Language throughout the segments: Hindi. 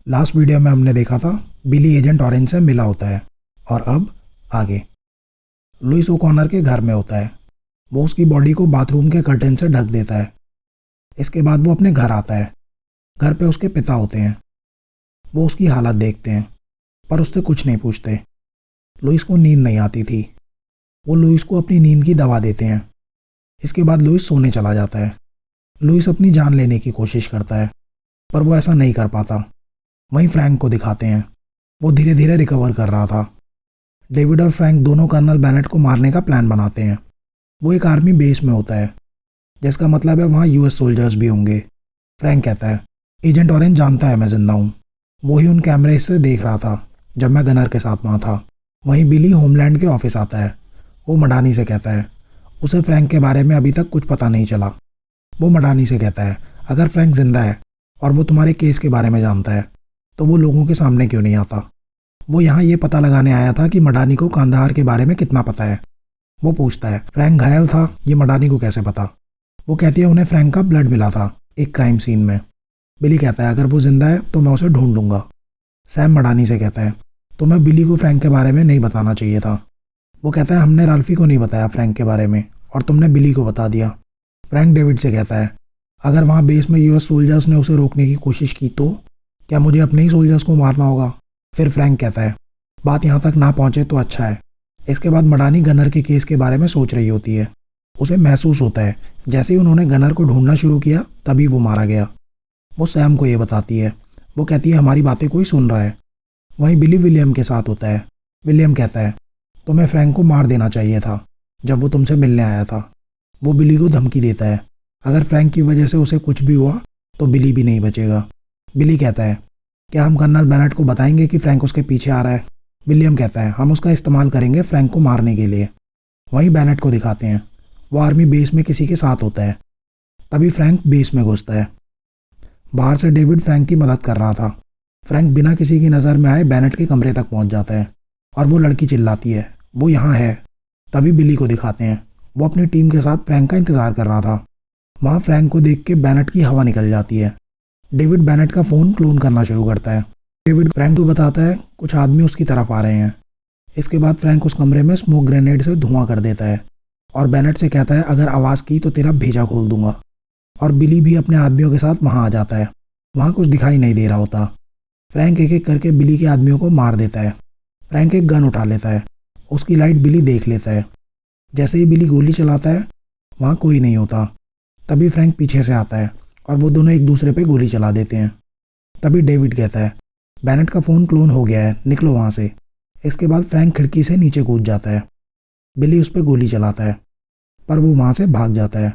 लास्ट वीडियो में हमने देखा था बिली एजेंट ऑरेंज से मिला होता है और अब आगे लुइस ओकॉनर के घर में होता है। वो उसकी बॉडी को बाथरूम के कर्टेन से ढक देता है। इसके बाद वो अपने घर आता है। घर पे उसके पिता होते हैं। वो उसकी हालत देखते हैं पर उससे कुछ नहीं पूछते। लुइस को नींद नहीं आती थी। वो लुइस को अपनी नींद की दवा देते हैं। इसके बाद लुइस सोने चला जाता है। लुइस अपनी जान लेने की कोशिश करता है पर वो ऐसा नहीं कर पाता। वहीं फ्रैंक को दिखाते हैं। वो धीरे धीरे रिकवर कर रहा था। डेविड और फ्रैंक दोनों कर्नल बेनेट को मारने का प्लान बनाते हैं। वो एक आर्मी बेस में होता है जिसका मतलब है वहाँ यूएस सोल्जर्स भी होंगे। फ्रैंक कहता है एजेंट ऑरेंज जानता है मैं जिंदा हूँ। वही उन कैमरे से देख रहा था जब मैं गनर के साथ वहाँ था। वहीं बिली होमलैंड के ऑफिस आता है। वो मडानी से कहता है उसे फ्रैंक के बारे में अभी तक कुछ पता नहीं चला। वो मडानी से कहता है अगर फ्रैंक जिंदा है और वो तुम्हारे केस के बारे में जानता है तो वो लोगों के सामने क्यों नहीं आता। वो यहाँ ये पता लगाने आया था कि मडानी को कांदाहार के बारे में कितना पता है। वो पूछता है फ्रैंक घायल था, ये मडानी को कैसे पता। वो कहती है उन्हें फ्रैंक का ब्लड मिला था एक क्राइम सीन में। बिली कहता है अगर वो जिंदा है तो मैं उसे ढूंढ लूँगा। सैम मडानी से कहता है तुम्हें बिली को फ्रैंक के बारे में नहीं बताना चाहिए था। वो कहता है हमने राल्फी को नहीं बताया फ्रैंक के बारे में और तुमने बिली को बता दिया। फ्रैंक डेविड से कहता है अगर वहाँ बेस में यूएस सोल्जर्स ने उसे रोकने की कोशिश की तो क्या मुझे अपने ही सोल्जर्स को मारना होगा। फिर फ्रैंक कहता है बात यहाँ तक ना पहुँचे तो अच्छा है। इसके बाद मडानी गनर के केस के बारे में सोच रही होती है। उसे महसूस होता है जैसे ही उन्होंने गनर को ढूंढना शुरू किया तभी वो मारा गया। वो सैम को ये बताती है। वो कहती है हमारी बातें कोई सुन रहा है। वहीं बिली विलियम के साथ होता है। विलियम कहता है तुम्हें फ्रैंक को मार देना चाहिए था जब वो तुमसे मिलने आया था। वो बिली को धमकी देता है अगर फ्रैंक की वजह से उसे कुछ भी हुआ तो बिली भी नहीं बचेगा। बिली कहता है क्या हम कर्नल बेनेट को बताएंगे कि फ्रैंक उसके पीछे आ रहा है। विलियम कहता है हम उसका इस्तेमाल करेंगे फ्रैंक को मारने के लिए। वहीं बेनेट को दिखाते हैं। वो आर्मी बेस में किसी के साथ होता है। तभी फ्रैंक बेस में घुसता है। बाहर से डेविड फ्रैंक की मदद कर रहा था। फ्रैंक बिना किसी की नज़र में आए बेनेट के कमरे तक पहुंच जाता है और वो लड़की चिल्लाती है वो यहाँ है। तभी बिली को दिखाते हैं। वो अपनी टीम के साथ फ्रैंक का इंतज़ार कर रहा था। वहाँ फ्रैंक को देख के बेनेट की हवा निकल जाती है। डेविड बेनेट का फ़ोन क्लोन करना शुरू करता है। डेविड फ्रैंक को बताता है कुछ आदमी उसकी तरफ आ रहे हैं। इसके बाद फ्रैंक उस कमरे में स्मोक ग्रेनेड से धुआं कर देता है और बेनेट से कहता है अगर आवाज़ की तो तेरा भेजा खोल दूंगा। और बिली भी अपने आदमियों के साथ वहाँ आ जाता है। वहाँ कुछ दिखाई नहीं दे रहा होता। फ्रैंक एक एक करके बिली के आदमियों को मार देता है। फ्रैंक एक गन उठा लेता है। उसकी लाइट बिली देख लेता है। जैसे ही बिली गोली चलाता है वहाँ कोई नहीं होता। तभी फ्रैंक पीछे से आता है और वो दोनों एक दूसरे पे गोली चला देते हैं। तभी डेविड कहता है बेनेट का फ़ोन क्लोन हो गया है, निकलो वहाँ से। इसके बाद फ्रैंक खिड़की से नीचे कूद जाता है। बिली उस पर गोली चलाता है पर वो वहाँ से भाग जाता है।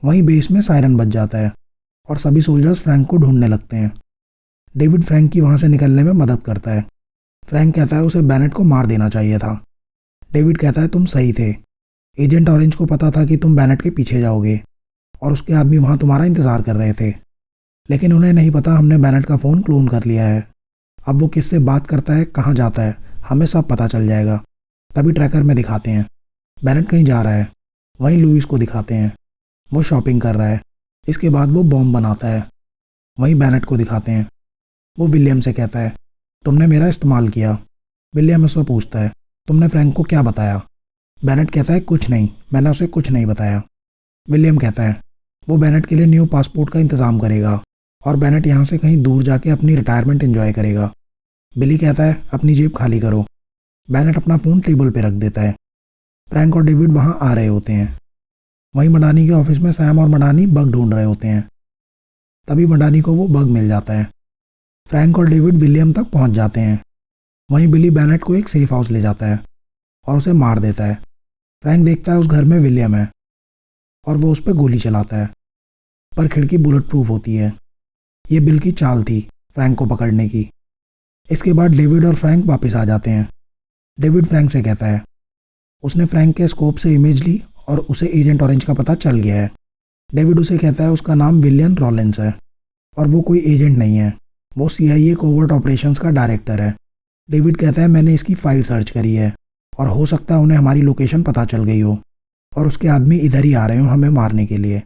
वहीं बेस में सायरन बज जाता है और सभी सोल्जर्स फ्रैंक को ढूंढने लगते हैं। डेविड फ्रैंक की वहाँ से निकलने में मदद करता है। फ्रैंक कहता है उसे बेनेट को मार देना चाहिए था। डेविड कहता है तुम सही थे। एजेंट ऑरेंज को पता था कि तुम बेनेट के पीछे जाओगे और उसके आदमी वहाँ तुम्हारा इंतज़ार कर रहे थे, लेकिन उन्हें नहीं पता हमने बेनेट का फ़ोन क्लोन कर लिया है। अब वो किससे बात करता है, कहाँ जाता है, हमें सब पता चल जाएगा। तभी ट्रैकर में दिखाते हैं बेनेट कहीं जा रहा है। वहीं लुइस को दिखाते हैं वो शॉपिंग कर रहा है। इसके बाद वो बॉम्ब बनाता है। वहीं बेनेट को दिखाते हैं। वो विलियम से कहता है तुमने मेरा इस्तेमाल किया। विलियम उससे पूछता है तुमने फ्रैंक को क्या बताया। बेनेट कहता है कुछ नहीं, मैंने उसे कुछ नहीं बताया। विलियम कहता है वो बेनेट के लिए न्यू पासपोर्ट का इंतज़ाम करेगा और बेनेट यहाँ से कहीं दूर जाके अपनी रिटायरमेंट एंजॉय करेगा। बिली कहता है अपनी जेब खाली करो। बेनेट अपना फ़ोन टेबल पे रख देता है। फ्रैंक और डेविड वहाँ आ रहे होते हैं। वहीं मडानी के ऑफिस में सैम और मडानी बग ढूंढ रहे होते हैं। तभी मडानी को वो बग मिल जाता है। फ्रैंक और डेविड विलियम तक पहुँच जाते हैं। वहीं बिली बेनेट को एक सेफ हाउस ले जाता है और उसे मार देता है। फ्रैंक देखता है उस घर में विलियम है और वो उस पर गोली चलाता है पर खिड़की बुलेट प्रूफ होती है। ये बिल की चाल थी फ्रैंक को पकड़ने की। इसके बाद डेविड और फ्रैंक वापस आ जाते हैं। डेविड फ्रैंक से कहता है उसने फ्रैंक के स्कोप से इमेज ली और उसे एजेंट ऑरेंज का पता चल गया है। डेविड उसे कहता है उसका नाम विलियम रॉलिंस है और वो कोई एजेंट नहीं है, वो CIA कोवर्ट ऑपरेशंस का डायरेक्टर है। डेविड कहता है मैंने इसकी फाइल सर्च करी है और हो सकता है उन्हें हमारी लोकेशन पता चल गई हो और उसके आदमी इधर ही आ रहे हो हमें मारने के लिए।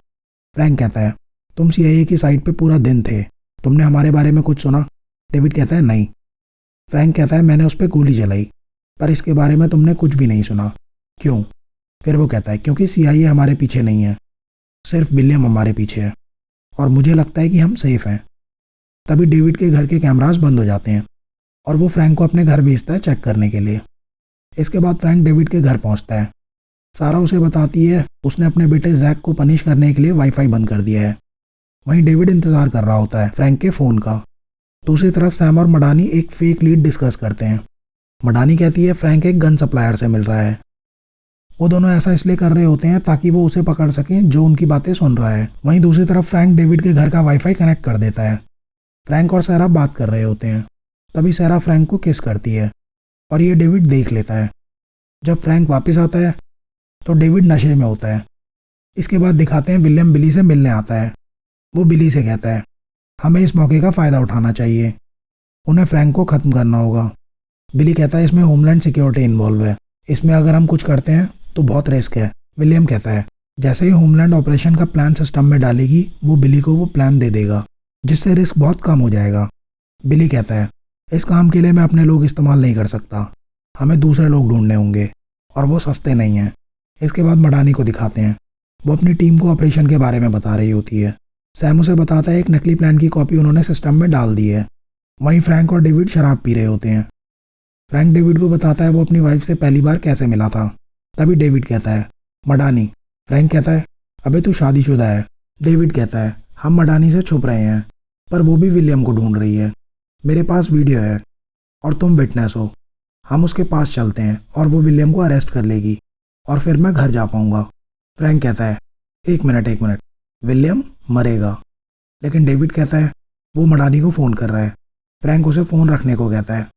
फ्रैंक कहता है तुम CIA की साइट पे पूरा दिन थे, तुमने हमारे बारे में कुछ सुना। डेविड कहता है नहीं। फ्रैंक कहता है मैंने उस पर गोली चलाई, पर इसके बारे में तुमने कुछ भी नहीं सुना। क्यों? फिर वो कहता है क्योंकि CIA हमारे पीछे नहीं है, सिर्फ विलियम हमारे पीछे है, और मुझे लगता है कि हम सेफ हैं। तभी डेविड के घर के कैमरास बंद हो जाते हैं और वो फ्रैंक को अपने घर भेजता है चेक करने के लिए। इसके बाद फ्रैंक डेविड के घर पहुंचता है। सारा उसे बताती है उसने अपने बेटे जैक को पनिश करने के लिए वाईफाई बंद कर दिया है। वहीं डेविड इंतज़ार कर रहा होता है फ्रैंक के फ़ोन का। दूसरी तरफ सैम और मडानी एक फेक लीड डिस्कस करते हैं। मडानी कहती है फ्रैंक एक गन सप्लायर से मिल रहा है। वो दोनों ऐसा इसलिए कर रहे होते हैं ताकि वो उसे पकड़ सकें जो उनकी बातें सुन रहा है। वहीं दूसरी तरफ फ्रैंक डेविड के घर का वाईफाई कनेक्ट कर देता है। फ्रैंक और सैरा बात कर रहे होते हैं। तभी सैरा फ्रैंक को किस करती है और ये डेविड देख लेता है। जब फ्रैंक वापस आता है तो डेविड नशे में होता है। इसके बाद दिखाते हैं विलियम बिली से मिलने आता है। वो बिली से कहता है हमें इस मौके का फ़ायदा उठाना चाहिए, उन्हें फ्रैंक को ख़त्म करना होगा। बिली कहता है इसमें होमलैंड सिक्योरिटी इन्वॉल्व है, इसमें अगर हम कुछ करते हैं तो बहुत रिस्क है। विलियम कहता है जैसे ही होमलैंड ऑपरेशन का प्लान सिस्टम में डालेगी वो बिली को वो प्लान दे देगा, जिससे रिस्क बहुत कम हो जाएगा। बिली कहता है इस काम के लिए मैं अपने लोग इस्तेमाल नहीं कर सकता, हमें दूसरे लोग ढूंढने होंगे और वो सस्ते नहीं हैं। इसके बाद मडानी को दिखाते हैं। वो अपनी टीम को ऑपरेशन के बारे में बता रही होती है। सैम उसे बताता है एक नकली प्लान की कॉपी उन्होंने सिस्टम में डाल दी है। वहीं फ्रैंक और डेविड शराब पी रहे होते हैं। फ्रैंक डेविड को बताता है वो अपनी वाइफ से पहली बार कैसे मिला था। तभी डेविड कहता है मडानी। फ्रैंक कहता है अबे तू शादीशुदा है। डेविड कहता है हम मडानी से छुप रहे हैं, पर वो भी विलियम को ढूंढ रही है। मेरे पास वीडियो है और तुम विटनेस हो, हम उसके पास चलते हैं और वो विलियम को अरेस्ट कर लेगी और फिर मैं घर जा पाऊंगा। फ्रैंक कहता है एक मिनट, विलियम मरेगा। लेकिन डेविड कहता है वो मडानी को फ़ोन कर रहा है। फ्रैंक उसे फ़ोन रखने को कहता है,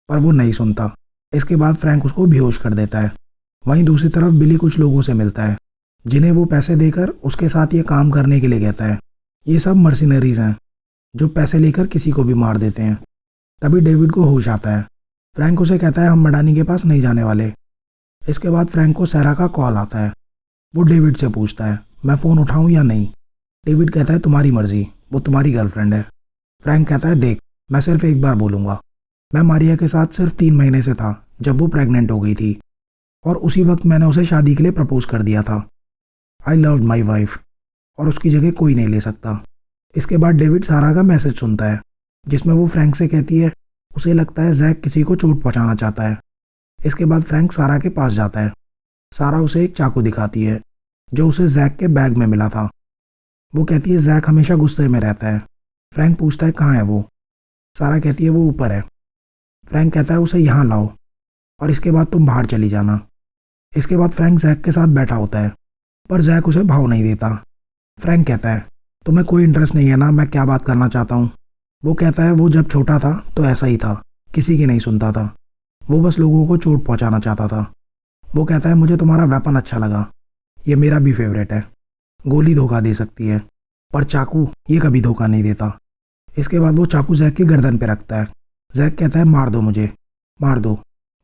पर वो नहीं सुनता। इसके बाद फ्रैंक उसको बेहोश कर देता है। वहीं दूसरी तरफ बिली कुछ लोगों से मिलता है जिन्हें वो पैसे देकर उसके साथ ये काम करने के लिए कहता है। ये सब मर्सिनरीज हैं जो पैसे लेकर किसी को भी मार देते हैं। तभी डेविड को होश आता है। फ्रैंक उसे कहता है हम मडानी के पास नहीं जाने वाले। इसके बाद फ्रैंक को सैरा का कॉल आता है। वो डेविड से पूछता है मैं फ़ोन उठाऊं या नहीं। डेविड कहता है तुम्हारी मर्जी, वो तुम्हारी गर्लफ्रेंड है। फ्रैंक कहता है देख मैं सिर्फ एक बार बोलूँगा, मैं मारिया के साथ सिर्फ 3 महीने से था जब वो प्रेग्नेंट हो गई थी और उसी वक्त मैंने उसे शादी के लिए प्रपोज कर दिया था। आई लव्ड माई वाइफ और उसकी जगह कोई नहीं ले सकता। इसके बाद डेविड सारा का मैसेज सुनता है जिसमें वो फ्रैंक से कहती है उसे लगता है जैक किसी को चोट पहुंचाना चाहता है। इसके बाद फ्रैंक सारा के पास जाता है। सारा उसे एक चाकू दिखाती है जो उसे जैक के बैग में मिला था। वो कहती है जैक हमेशा गुस्से में रहता है। फ्रैंक पूछता है कहाँ है वो। सारा कहती है वो ऊपर है। फ्रैंक कहता है उसे यहाँ लाओ और इसके बाद तुम बाहर चली जाना। इसके बाद फ्रैंक जैक के साथ बैठा होता है, पर जैक उसे भाव नहीं देता। फ्रैंक कहता है तुम्हें कोई इंटरेस्ट नहीं है ना मैं क्या बात करना चाहता हूँ। वो कहता है वो जब छोटा था तो ऐसा ही था, किसी की नहीं सुनता था, वो बस लोगों को चोट पहुँचाना चाहता था। वो कहता है मुझे तुम्हारा वेपन अच्छा लगा, ये मेरा भी फेवरेट है। गोली धोखा दे सकती है पर चाकू ये कभी धोखा नहीं देता। इसके बाद वो चाकू जैक की गर्दन पे रखता है। जैक कहता है मार दो मुझे, मार दो।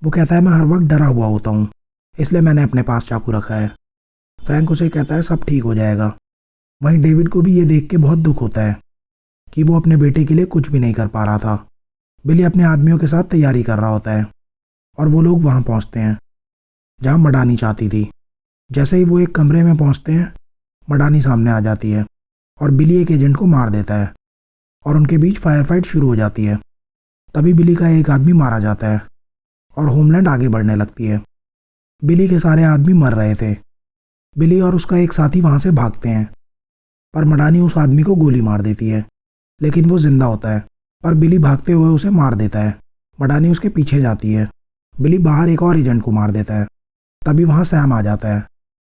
वो कहता है मैं हर वक्त डरा हुआ होता हूँ इसलिए मैंने अपने पास चाकू रखा है। फ्रैंक उसे कहता है सब ठीक हो जाएगा। वहीं डेविड को भी ये देख के बहुत दुख होता है कि वो अपने बेटे के लिए कुछ भी नहीं कर पा रहा था। बिली अपने आदमियों के साथ तैयारी कर रहा होता है और वो लोग वहाँ पहुँचते हैं जहाँ मडानी चाहती थी। जैसे ही वो एक कमरे में पहुँचते हैं मडानी सामने आ जाती है और बिली एक एजेंट को मार देता है और उनके बीच फायर फाइट शुरू हो जाती है। तभी बिली का एक आदमी मारा जाता है और होमलैंड आगे बढ़ने लगती है। बिली के सारे आदमी मर रहे थे। बिली और उसका एक साथी वहाँ से भागते हैं, पर मडानी उस आदमी को गोली मार देती है, लेकिन वो जिंदा होता है, पर बिली भागते हुए उसे मार देता है। मडानी उसके पीछे जाती है। बिली बाहर एक और एजेंट को मार देता है। तभी वहाँ सैम आ जाता है।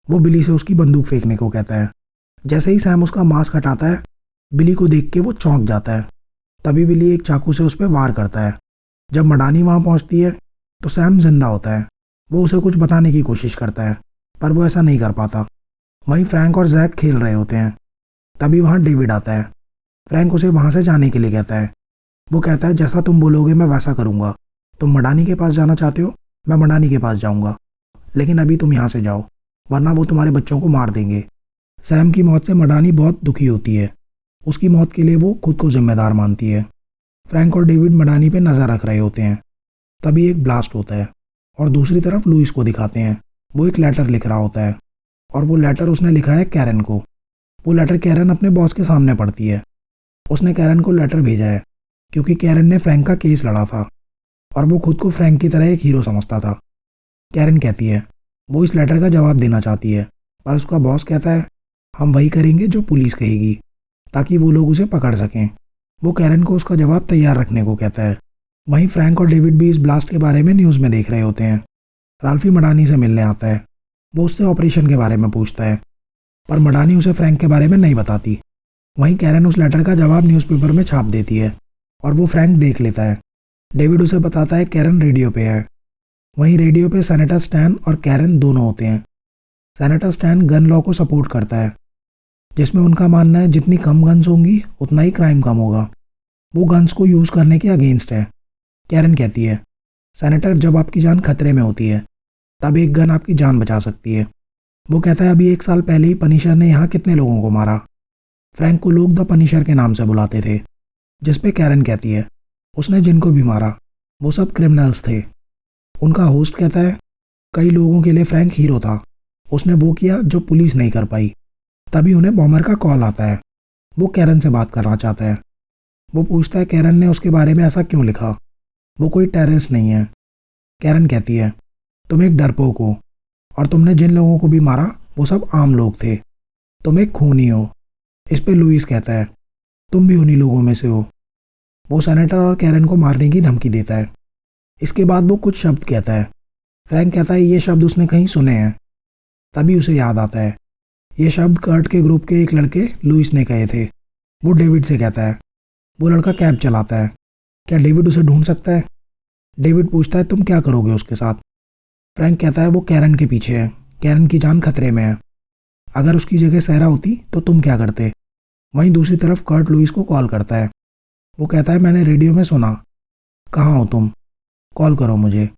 वो बिली से उसकी बंदूक फेंकने को कहता है। जैसे ही सैम उसका मास्क हटाता है, बिली को देख के वो चौंक जाता है। तभी बिली एक चाकू से उस पर वार करता है। जब मडानी वहाँ पहुँचती है तो सैम जिंदा होता है। वो उसे कुछ बताने की कोशिश करता है, पर वो ऐसा नहीं कर पाता। वहीं फ्रैंक और जैक खेल रहे होते हैं। तभी वहाँ डेविड आता है। फ्रैंक उसे वहाँ से जाने के लिए कहता है। वो कहता है जैसा तुम बोलोगे मैं वैसा करूँगा। तुम मडानी के पास जाना चाहते हो, मैं मडानी के पास जाऊँगा, लेकिन अभी तुम यहाँ से जाओ वरना वो तुम्हारे बच्चों को मार देंगे। सैम की मौत से मडानी बहुत दुखी होती है। उसकी मौत के लिए वो खुद को जिम्मेदार मानती है। फ्रैंक और डेविड मडानी पे नज़र रख रहे होते हैं। तभी एक ब्लास्ट होता है और दूसरी तरफ लुइस को दिखाते हैं। वो एक लेटर लिख रहा होता है और वो लेटर उसने लिखा है कैरन को। वो लेटर कैरन अपने बॉस के सामने पढ़ती है। उसने कैरन को लेटर भेजा है क्योंकि कैरन ने फ्रैंक का केस लड़ा था और वो खुद को फ्रैंक की तरह एक हीरो समझता था। कैरन कहती है वो इस लेटर का जवाब देना चाहती है, पर उसका बॉस कहता है हम वही करेंगे जो पुलिस कहेगी ताकि वो लोग उसे पकड़ सकें। वो कैरन को उसका जवाब तैयार रखने को कहता है। वहीं फ्रैंक और डेविड भी इस ब्लास्ट के बारे में न्यूज़ में देख रहे होते हैं। राल्फी मडानी से मिलने आता है। वो उससे ऑपरेशन के बारे में पूछता है, पर मडानी उसे फ्रैंक के बारे में नहीं बताती। वहीं कैरन उस लेटर का जवाब न्यूज़पेपर में छाप देती है और वो फ्रैंक देख लेता है। डेविड उसे बताता है कैरन रेडियो पे है। वहीं रेडियो पे सेनेटर स्टैन और कैरन दोनों होते हैं। सेनेटर स्टैन गन लॉ को सपोर्ट करता है, जिसमें उनका मानना है जितनी कम गन्स होंगी उतना ही क्राइम कम होगा। वो गन्स को यूज़ करने के अगेंस्ट है। कैरन कहती है सेनेटर, जब आपकी जान खतरे में होती है तब एक गन आपकी जान बचा सकती है। वो कहता है अभी 1 साल पहले ही पनिशर ने यहाँ कितने लोगों को मारा। फ्रैंक को लोग द पनिशर के नाम से बुलाते थे, जिस पे कैरन कहती है उसने जिनको भी मारा वो सब क्रिमिनल्स थे। उनका होस्ट कहता है कई लोगों के लिए फ्रैंक हीरो था, उसने वो किया जो पुलिस नहीं कर पाई। तभी उन्हें बॉमर का कॉल आता है। वो कैरन से बात करना चाहता है। वो पूछता है कैरन ने उसके बारे में ऐसा क्यों लिखा, वो कोई टेररिस्ट नहीं है। कैरन कहती है तुम एक डरपोक हो और तुमने जिन लोगों को भी मारा वो सब आम लोग थे, तुम एक खूनी हो। इस पे लुइस कहता है तुम भी उन्हीं लोगों में से हो। वो सेनेटर और कैरन को मारने की धमकी देता है। इसके बाद वो कुछ शब्द कहता है। फ्रैंक कहता है ये शब्द उसने कहीं सुने हैं। तभी उसे याद आता है ये शब्द कर्ट के ग्रुप के एक लड़के लुइस ने कहे थे। वो डेविड से कहता है वो लड़का कैब चलाता है, क्या डेविड उसे ढूंढ सकता है। डेविड पूछता है तुम क्या करोगे उसके साथ। फ्रैंक कहता है वो कैरन के पीछे है, कैरन की जान खतरे में है। अगर उसकी जगह सहरा होती तो तुम क्या करते। वहीं दूसरी तरफ कर्ट लुइस को कॉल करता है। वो कहता है मैंने रेडियो में सुना, कहाँ हो तुम, कॉल करो मुझे।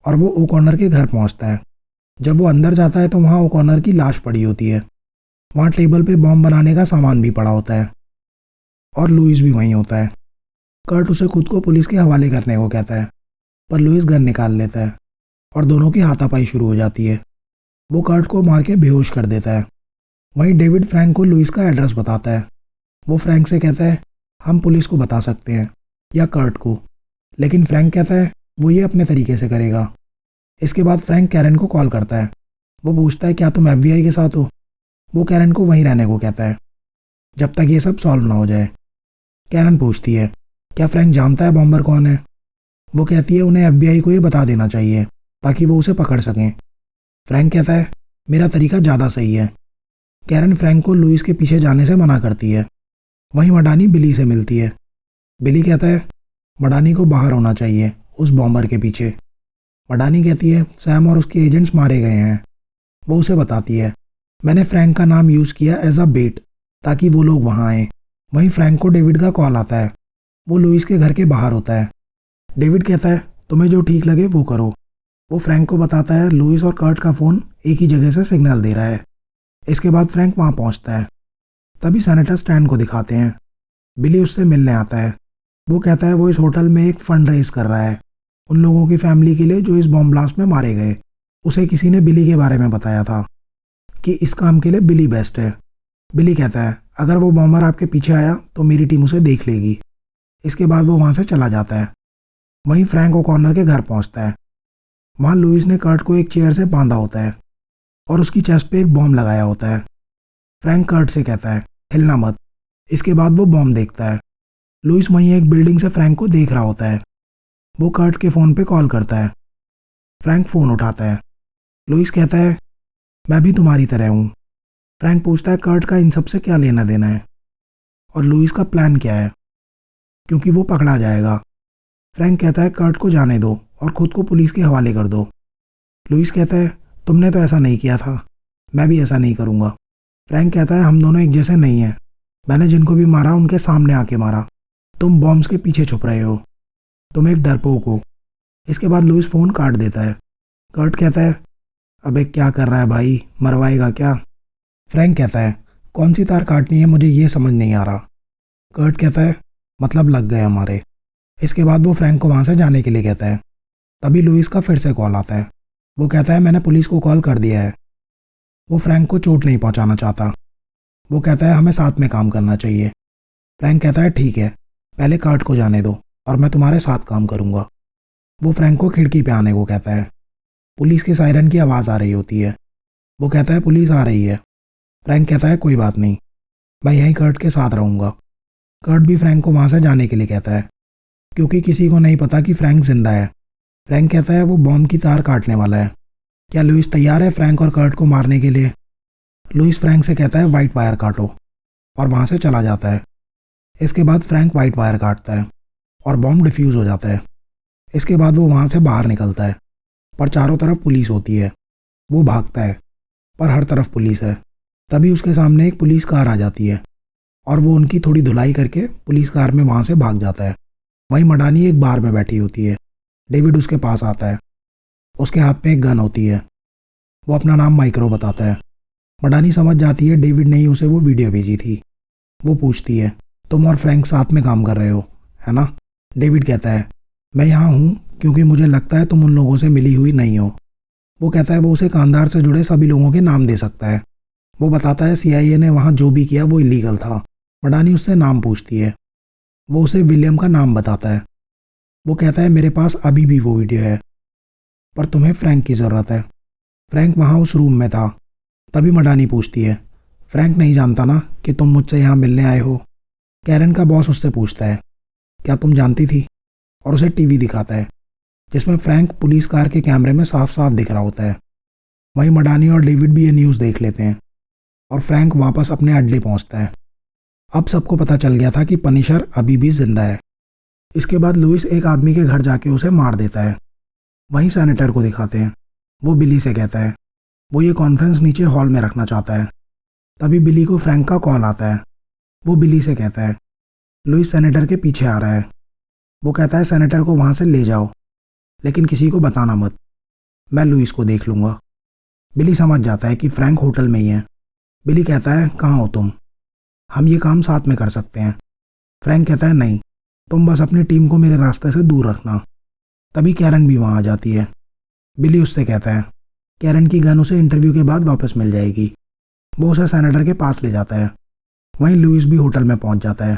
और वो ओकॉनर के घर पहुंचता है। जब वो अंदर जाता है तो वहाँ ओकॉनर की लाश पड़ी होती है। वहाँ टेबल पे बॉम्ब बनाने का सामान भी पड़ा होता है और लुइस भी वहीं होता है। कर्ट उसे खुद को पुलिस के हवाले करने को कहता है, पर लुइस गन निकाल लेता है और दोनों की हाथापाई शुरू हो जाती है। वो कर्ट को मार के बेहोश कर देता है। वहीं डेविड फ्रैंक को लुइस का एड्रेस बताता है। वो फ्रैंक से कहता है हम पुलिस को बता सकते हैं या कर्ट को, लेकिन फ्रैंक कहता है वो ये अपने तरीके से करेगा। इसके बाद फ्रैंक कैरन को कॉल करता है। वो पूछता है क्या तुम FBI के साथ हो। वो कैरन को वहीं रहने को कहता है जब तक ये सब सॉल्व ना हो जाए। कैरन पूछती है क्या फ्रैंक जानता है बॉम्बर कौन है। वो कहती है उन्हें FBI को ये बता देना चाहिए ताकि वो उसे पकड़ सकें। फ्रैंक कहता है मेरा तरीका ज़्यादा सही है। कैरन फ्रैंक को लुइस के पीछे जाने से मना करती है। वहीं मडानी बिली से मिलती है। बिली कहता है मडानी को बाहर होना चाहिए उस बॉम्बर के पीछे। मडानी कहती है सैम और उसके एजेंट्स मारे गए हैं। वो उसे बताती है मैंने फ्रैंक का नाम यूज़ किया एज अ बेट ताकि वो लोग वहाँ आएँ। वहीं फ्रैंक को डेविड का कॉल आता है। वो लुइस के घर के बाहर होता है। डेविड कहता है तुम्हें जो ठीक लगे वो करो। वो फ्रैंक को बताता है लुइस और कर्ट का फ़ोन एक ही जगह से सिग्नल दे रहा है। इसके बाद फ्रैंक वहाँ पहुँचता है। तभी सेनेटर स्टैन को दिखाते हैं। बिली उससे मिलने आता है। वो कहता है वो इस होटल में एक फंड रेज कर रहा है उन लोगों की फैमिली के लिए जो इस बॉम्ब ब्लास्ट में मारे गए। उसे किसी ने बिली के बारे में बताया था कि इस काम के लिए बिली बेस्ट है। बिली कहता है अगर वो बॉम्बर आपके पीछे आया तो मेरी टीम उसे देख लेगी। इसके बाद वो वहाँ से चला जाता है। वहीं फ्रैंक ओकॉनर के घर पहुँचता है। वहाँ लुइस ने कर्ट को एक चेयर से बांधा होता है और उसकी चेस्ट पे एक बॉम्ब लगाया होता है। फ्रैंक कर्ट से कहता है हिलना मत। इसके बाद वो बॉम्ब देखता है। लुइस वहीं एक बिल्डिंग से फ्रैंक को देख रहा होता है। वो कर्ट के फ़ोन पे कॉल करता है। फ्रैंक फ़ोन उठाता है। लुइस कहता है मैं भी तुम्हारी तरह हूँ। फ्रैंक पूछता है कर्ट का इन सब से क्या लेना देना है और लुइस का प्लान क्या है, क्योंकि वो पकड़ा जाएगा। फ्रैंक कहता है कर्ट को जाने दो और खुद को पुलिस के हवाले कर दो। लुइस कहता है तुमने तो ऐसा नहीं किया था, मैं भी ऐसा नहीं करूँगा। फ्रैंक कहता है हम दोनों एक जैसे नहीं हैं। मैंने जिनको भी मारा उनके सामने आके मारा, तुम बॉम्ब्स के पीछे छुप रहे हो, तुम एक डरपोक हो। इसके बाद लुइस फ़ोन काट देता है। कर्ट कहता है अबे क्या कर रहा है भाई, मरवाएगा क्या। फ्रैंक कहता है कौन सी तार काटनी है मुझे ये समझ नहीं आ रहा। कर्ट कहता है मतलब लग गए हमारे। इसके बाद वो फ्रैंक को वहाँ से जाने के लिए कहता है। तभी लुइस का फिर से कॉल आता है। वो कहता है मैंने पुलिस को कॉल कर दिया है। वो फ्रैंक को चोट नहीं पहुँचाना चाहता। वो कहता है हमें साथ में काम करना चाहिए। फ्रैंक कहता है ठीक है, पहले कर्ट को जाने दो और मैं तुम्हारे साथ काम करूँगा। वो फ्रैंक को खिड़की पे आने को कहता है। पुलिस के सायरन की आवाज़ आ रही होती है। वो कहता है पुलिस आ रही है। फ्रैंक कहता है कोई बात नहीं, मैं यहीं कर्ट के साथ रहूँगा। कर्ट भी फ्रैंक को वहाँ से जाने के लिए कहता है, क्योंकि किसी को नहीं पता कि फ्रैंक जिंदा है। फ्रैंक कहता है वो बॉम्ब की तार काटने वाला है। क्या लुइस तैयार है फ्रैंक और कर्ट को मारने के लिए? लुइस फ्रैंक से कहता है वाइट वायर काटो और वहाँ से चला जाता है। इसके बाद फ्रैंक वाइट वायर काटता है और बॉम्ब डिफ्यूज़ हो जाता है। इसके बाद वो वहाँ से बाहर निकलता है, पर चारों तरफ पुलिस होती है। वो भागता है, पर हर तरफ पुलिस है। तभी उसके सामने एक पुलिस कार आ जाती है और वो उनकी थोड़ी धुलाई करके पुलिस कार में वहाँ से भाग जाता है। वहीं मडानी एक बार में बैठी होती है। डेविड उसके पास आता है। उसके हाथ में एक गन होती है। वो अपना नाम माइक्रो बताता है। मडानी समझ जाती है डेविड ने ही उसे वो वीडियो भेजी थी। वो पूछती है तुम और फ्रैंक साथ में काम कर रहे हो, है ना? डेविड कहता है मैं यहाँ हूँ क्योंकि मुझे लगता है तुम उन लोगों से मिली हुई नहीं हो। वो कहता है वो उसे कांधार से जुड़े सभी लोगों के नाम दे सकता है। वो बताता है CIA ने वहाँ जो भी किया वो इलीगल था। मडानी उससे नाम पूछती है। वो उसे विलियम का नाम बताता है। वो कहता है मेरे पास अभी भी वो वीडियो है, पर तुम्हें फ्रैंक की ज़रूरत है। फ्रैंक वहाँ उस रूम में था। तभी मडानी पूछती है फ्रैंक नहीं जानता ना कि तुम मुझसे यहाँ मिलने आए हो? कैरन का बॉस उससे पूछता है क्या तुम जानती थी? और उसे टीवी दिखाता है जिसमें फ्रैंक पुलिस कार के कैमरे में साफ साफ दिख रहा होता है। वहीं मडानी और डेविड भी ये न्यूज़ देख लेते हैं और फ्रैंक वापस अपने अड्डे पहुंचता है। अब सबको पता चल गया था कि पनिशर अभी भी जिंदा है। इसके बाद लुइस एक आदमी के घर जाके उसे मार देता है। वहीं सेनेटर को दिखाते हैं। वो बिली से कहता है वो ये कॉन्फ्रेंस नीचे हॉल में रखना चाहता है। तभी बिली को फ्रैंक का कॉल आता है। वो बिली से कहता है लुइस सेनेटर के पीछे आ रहा है। वो कहता है सेनेटर को वहाँ से ले जाओ, लेकिन किसी को बताना मत, मैं लुइस को देख लूँगा। बिली समझ जाता है कि फ्रैंक होटल में ही है। बिली कहता है कहाँ हो तुम? हम ये काम साथ में कर सकते हैं। फ्रैंक कहता है नहीं, तुम बस अपनी टीम को मेरे रास्ते से दूर रखना। तभी कैरन भी वहाँ आ जाती है। बिली उससे कहता है कैरन की गन उसे इंटरव्यू के बाद वापस मिल जाएगी। वो उसे सेनेटर के पास ले जाता है। वहीं लुइस भी होटल में पहुँच जाता है।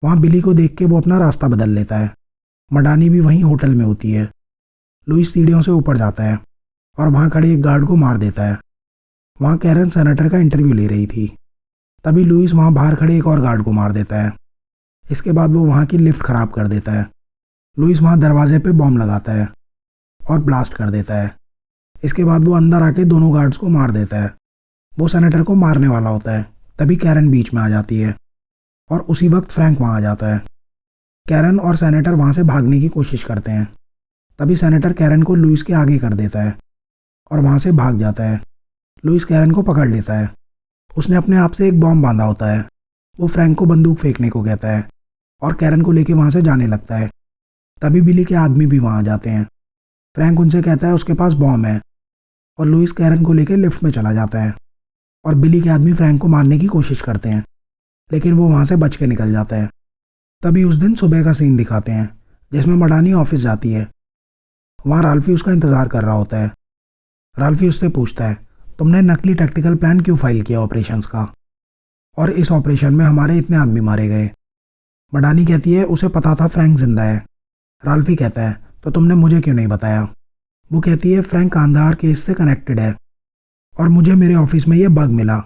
वहाँ बिली को देख के वो अपना रास्ता बदल लेता है। मडानी भी वहीं होटल में होती है। लुइस सीढ़ियों से ऊपर जाता है और वहाँ खड़े एक गार्ड को मार देता है। वहाँ कैरन सेनेटर का इंटरव्यू ले रही थी। तभी लुइस वहाँ बाहर खड़े एक और गार्ड को मार देता है। इसके बाद वो वहाँ की लिफ्ट ख़राब कर देता है। लुइस वहाँ दरवाजे पे बॉम्ब लगाता है और ब्लास्ट कर देता है। इसके बाद वो अंदर आके दोनों गार्ड्स को मार देता है। वो सेनेटर को मारने वाला होता है। तभी कैरन बीच में आ जाती है और उसी वक्त फ्रैंक वहाँ आ जाता है। कैरन और सेनेटर वहाँ से भागने की कोशिश करते हैं। तभी सेनेटर कैरन को लुइस के आगे कर देता है और वहाँ से भाग जाता है। लुइस कैरन को पकड़ लेता है। उसने अपने आप से एक बॉम्ब बांधा होता है। वो फ्रैंक को बंदूक फेंकने को कहता है और कैरन को लेके वहाँ से जाने लगता है। तभी बिली के आदमी भी वहाँ आ जाते हैं। फ्रैंक उनसे कहता है उसके पास बॉम्ब है और लुइस कैरन को लेकर लिफ्ट में चला जाता है और बिली के आदमी फ्रैंक को मारने की कोशिश करते हैं, लेकिन वो वहाँ से बच के निकल जाता है। तभी उस दिन सुबह का सीन दिखाते हैं जिसमें मडानी ऑफिस जाती है। वहाँ राल्फी उसका इंतज़ार कर रहा होता है। राल्फी उससे पूछता है तुमने नकली टैक्टिकल प्लान क्यों फाइल किया ऑपरेशंस का, और इस ऑपरेशन में हमारे इतने आदमी मारे गए? मडानी कहती है उसे पता था फ्रैंक जिंदा है। राल्फी कहता है तो तुमने मुझे क्यों नहीं बताया? वो कहती है फ्रैंक कांधार केस से कनेक्टेड है और मुझे मेरे ऑफिस में ये बग मिला।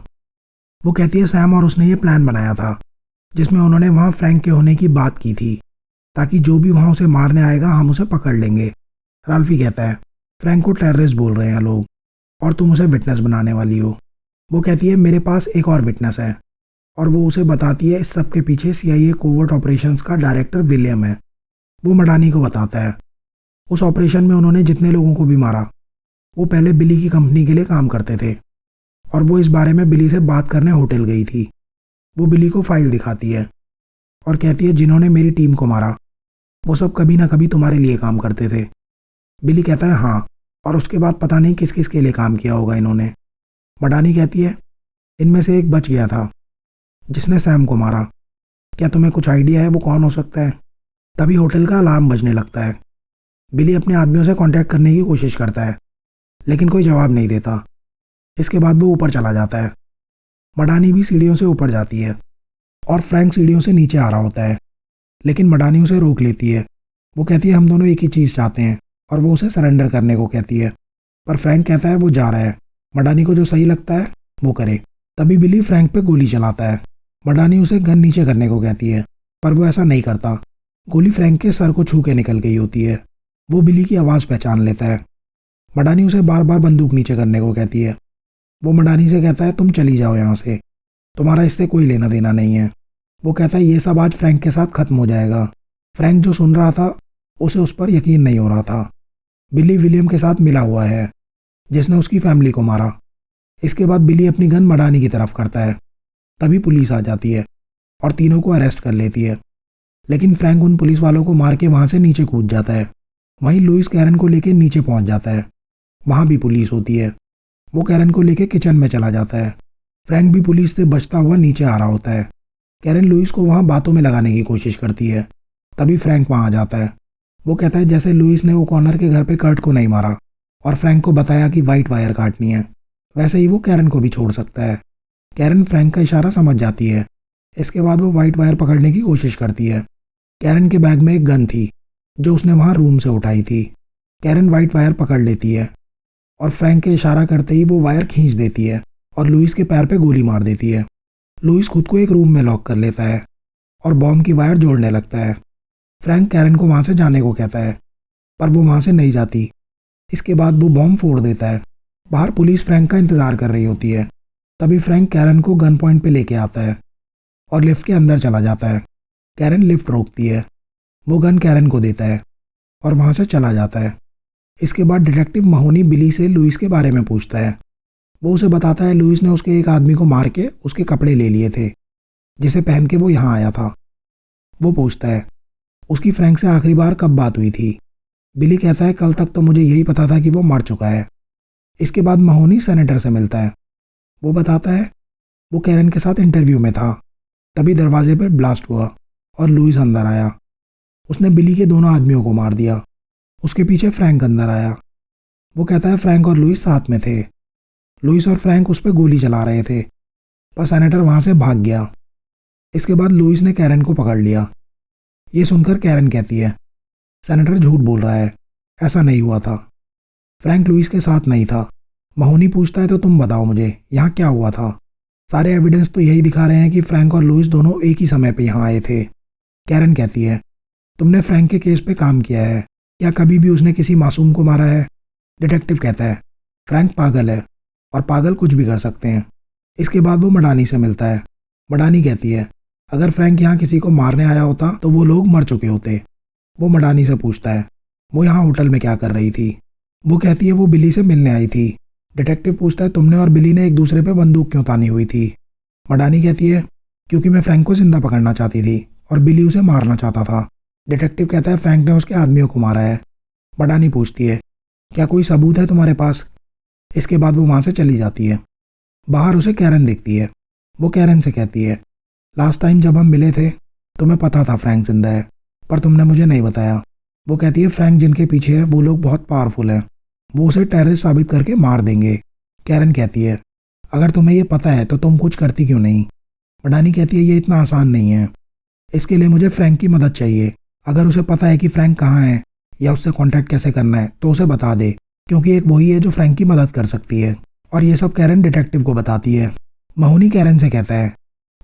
वो कहती है सैम और उसने ये प्लान बनाया था जिसमें उन्होंने वहाँ फ्रैंक के होने की बात की थी ताकि जो भी वहाँ उसे मारने आएगा हम उसे पकड़ लेंगे। राल्फी कहता है फ्रैंक को टेररिस्ट बोल रहे हैं लोग और तुम उसे विटनेस बनाने वाली हो। वो कहती है मेरे पास एक और विटनेस है, और वो उसे बताती है इस सब के पीछे CIA कोवर्ट ऑपरेशंस का डायरेक्टर विलियम है। वो मडानी को बताता है उस ऑपरेशन में उन्होंने जितने लोगों को भी मारा वो पहले बिली की कंपनी के लिए काम करते थे और वो इस बारे में बिली से बात करने होटल गई थी। वो बिली को फाइल दिखाती है और कहती है जिन्होंने मेरी टीम को मारा वो सब कभी ना कभी तुम्हारे लिए काम करते थे। बिली कहता है हाँ, और उसके बाद पता नहीं किस किस के लिए काम किया होगा इन्होंने। मडानी कहती है इनमें से एक बच गया था जिसने सैम को मारा। क्या तुम्हें कुछ आइडिया है वो कौन हो सकता है? तभी होटल का अलार्म बजने लगता है। बिली अपने आदमियों से कांटेक्ट करने की कोशिश करता है, लेकिन कोई जवाब नहीं देता। इसके बाद वो ऊपर चला जाता है। मडानी भी सीढ़ियों से ऊपर जाती है और फ्रैंक सीढ़ियों से नीचे आ रहा होता है, लेकिन मडानी उसे रोक लेती है। वो कहती है हम दोनों एक ही चीज़ चाहते हैं, और वो उसे सरेंडर करने को कहती है। पर फ्रैंक कहता है वो जा रहा है, मडानी को जो सही लगता है वो करे। तभी बिली फ्रैंक पे गोली चलाता है। मडानी उसे गन नीचे करने को कहती है, पर वो ऐसा नहीं करता। गोली फ्रैंक के सर को छू के निकल गई होती है। वो बिली की आवाज़ पहचान लेता है। मडानी उसे बार बार बंदूक नीचे करने को कहती है। वो मडानी से कहता है तुम चली जाओ यहाँ से, तुम्हारा इससे कोई लेना देना नहीं है। वो कहता है ये सब आज फ्रैंक के साथ खत्म हो जाएगा। फ्रैंक जो सुन रहा था उसे उस पर यकीन नहीं हो रहा था। बिली विलियम के साथ मिला हुआ है, जिसने उसकी फैमिली को मारा। इसके बाद बिली अपनी गन मडानी की तरफ करता है। तभी पुलिस आ जाती है और तीनों को अरेस्ट कर लेती है, लेकिन फ्रैंक उन पुलिस वालों को मार के वहाँ से नीचे कूद जाता है। वहीं लुइस कैरन को लेकर नीचे पहुँच जाता है। वहाँ भी पुलिस होती है। वो कैरन को लेकर किचन में चला जाता है। फ्रैंक भी पुलिस से बचता हुआ नीचे आ रहा होता है। कैरन लुइस को वहाँ बातों में लगाने की कोशिश करती है। तभी फ्रैंक वहाँ आ जाता है। वो कहता है जैसे लुइस ने ओकॉनर के घर पे कर्ट को नहीं मारा और फ्रैंक को बताया कि वाइट वायर काटनी है, वैसे ही वो कैरन को भी छोड़ सकता है। कैरन फ्रैंक का इशारा समझ जाती है। इसके बाद वो वाइट वायर पकड़ने की कोशिश करती है। कैरन के बैग में एक गन थी जो उसने वहाँ रूम से उठाई थी। कैरन वाइट वायर पकड़ लेती है और फ्रैंक के इशारा करते ही वो वायर खींच देती है और लुइस के पैर पे गोली मार देती है। लुइस खुद को एक रूम में लॉक कर लेता है और बॉम्ब की वायर जोड़ने लगता है। फ्रैंक कैरन को वहाँ से जाने को कहता है, पर वो वहाँ से नहीं जाती। इसके बाद वो बॉम्ब फोड़ देता है। बाहर पुलिस फ्रैंक का इंतज़ार कर रही होती है। तभी फ्रैंक कैरन को गन पॉइंट पे लेके आता है और लिफ्ट के अंदर चला जाता है। कैरन लिफ्ट रोकती है। वो गन कैरन को देता है और वहाँ से चला जाता है। इसके बाद डिटेक्टिव महोनी बिली से लुइस के बारे में पूछता है। वो उसे बताता है लुइस ने उसके एक आदमी को मार के उसके कपड़े ले लिए थे, जिसे पहन के वो यहाँ आया था। वो पूछता है उसकी फ्रैंक से आखिरी बार कब बात हुई थी। बिली कहता है कल तक तो मुझे यही पता था कि वो मर चुका है। इसके बाद महोनी सेनेटर से मिलता है। वो बताता है वो कैरन के साथ इंटरव्यू में था। तभी दरवाजे पर ब्लास्ट हुआ और लुइस अंदर आया। उसने बिली के दोनों आदमियों को मार दिया। उसके पीछे फ्रैंक अंदर आया। वो कहता है फ्रैंक और लुइस साथ में थे। लुइस और फ्रैंक उस पर गोली चला रहे थे, पर सेनेटर वहाँ से भाग गया। इसके बाद लुइस ने कैरन को पकड़ लिया। ये सुनकर कैरन कहती है सेनेटर झूठ बोल रहा है, ऐसा नहीं हुआ था। फ्रैंक लुइस के साथ नहीं था। महोनी पूछता है तो तुम बताओ मुझे यहाँ क्या हुआ था। सारे एविडेंस तो यही दिखा रहे हैं कि फ्रैंक और लुइस दोनों एक ही समय पे यहाँ आए थे। कैरन कहती है तुमने फ्रैंक के केस पे काम किया है, क्या कभी भी उसने किसी मासूम को मारा है। डिटेक्टिव कहता है फ्रैंक पागल है और पागल कुछ भी कर सकते हैं। इसके बाद वो मडानी से मिलता है। मडानी कहती है अगर फ्रैंक यहाँ किसी को मारने आया होता तो वो लोग मर चुके होते। वो मडानी से पूछता है वो यहाँ होटल में क्या कर रही थी। वो कहती है वो बिली से मिलने आई थी। डिटेक्टिव पूछता है तुमने और बिली ने एक दूसरे पे बंदूक क्यों तानी हुई थी। मडानी कहती है क्योंकि मैं फ्रैंक को जिंदा पकड़ना चाहती थी और बिली उसे मारना चाहता था। डिटेक्टिव कहता है फ्रैंक ने उसके आदमियों को मारा है। मडानी पूछती है क्या कोई सबूत है तुम्हारे पास। इसके बाद वो वहाँ से चली जाती है। बाहर उसे कैरन दिखती है। वो कैरन से कहती है लास्ट टाइम जब हम मिले थे तुम्हें पता था फ्रैंक जिंदा है, पर तुमने मुझे नहीं बताया। वो कहती है फ्रैंक जिनके पीछे है वो लोग बहुत पावरफुल हैं, वो उसे टेररिस्ट साबित करके मार देंगे। कैरन कहती है अगर तुम्हें ये पता है तो तुम कुछ करती क्यों नहीं। मडानी कहती है ये इतना आसान नहीं है, इसके लिए मुझे फ्रैंक की मदद चाहिए। अगर उसे पता है कि फ्रैंक कहाँ है या उससे कांटेक्ट कैसे करना है तो उसे बता दे, क्योंकि एक वही है जो फ्रैंक की मदद कर सकती है। और ये सब कैरन डिटेक्टिव को बताती है। महोनी कैरन से कहता है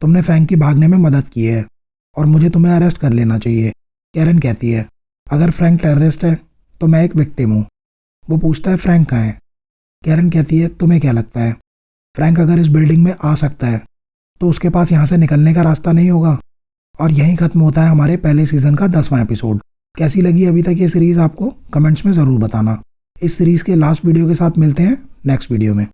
तुमने फ्रैंक की भागने में मदद की है और मुझे तुम्हें अरेस्ट कर लेना चाहिए। कैरन कहती है अगर फ्रैंक टेररिस्ट है तो मैं एक विक्टिम हूँ। वो पूछता है फ्रैंक कहाँ है। कैरन कहती है तुम्हें क्या लगता है फ्रैंक अगर इस बिल्डिंग में आ सकता है तो उसके पास यहाँ से निकलने का रास्ता नहीं होगा। और यहीं खत्म होता है हमारे पहले सीजन का 10वां एपिसोड। कैसी लगी अभी तक ये सीरीज़ आपको कमेंट्स में ज़रूर बताना। इस सीरीज़ के लास्ट वीडियो के साथ मिलते हैं नेक्स्ट वीडियो में।